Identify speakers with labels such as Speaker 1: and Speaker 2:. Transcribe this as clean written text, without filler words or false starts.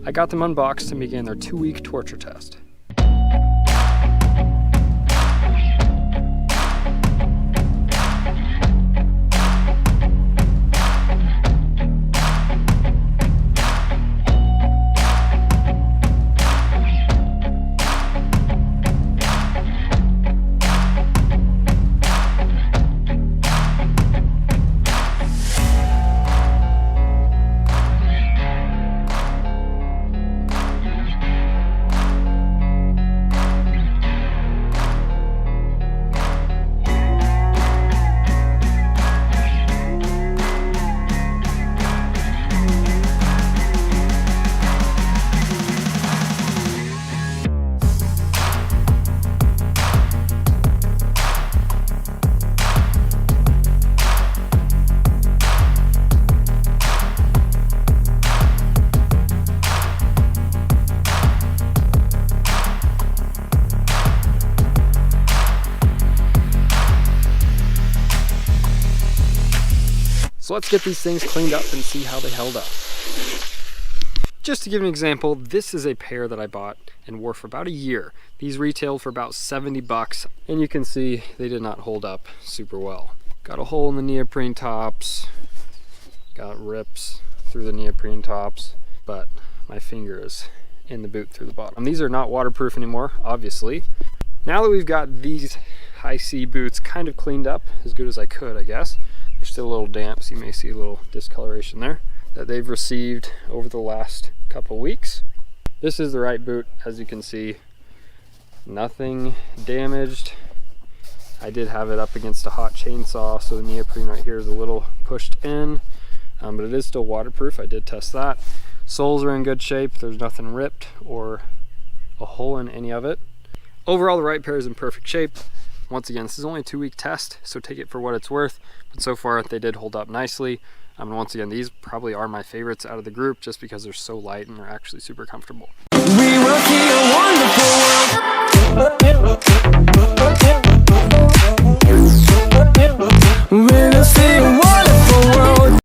Speaker 1: I got them unboxed and began their 2-week torture test. So let's get these things cleaned up and see how they held up. Just to give an example, this is a pair that I bought and wore for about a year. These retailed for about 70 bucks, and you can see they did not hold up super well. Got a hole in the neoprene tops, got rips through the neoprene tops, but my finger is in the boot through the bottom. These are not waterproof anymore, obviously. Now that we've got these HISEA boots kind of cleaned up, as good as I could, I guess. They're still a little damp, so you may see a little discoloration there that they've received over the last couple weeks. This is the right boot, as you can see. Nothing damaged. I did have it up against a hot chainsaw, so the neoprene right here is a little pushed in, but it is still waterproof. I did test that. Soles are in good shape. There's nothing ripped or a hole in any of it. Overall, the right pair is in perfect shape. Once again, this is only a 2-week test, so take it for what it's worth. But so far, they did hold up nicely. And once again, these probably are my favorites out of the group just because they're so light and they're actually super comfortable. We will see a wonderful world.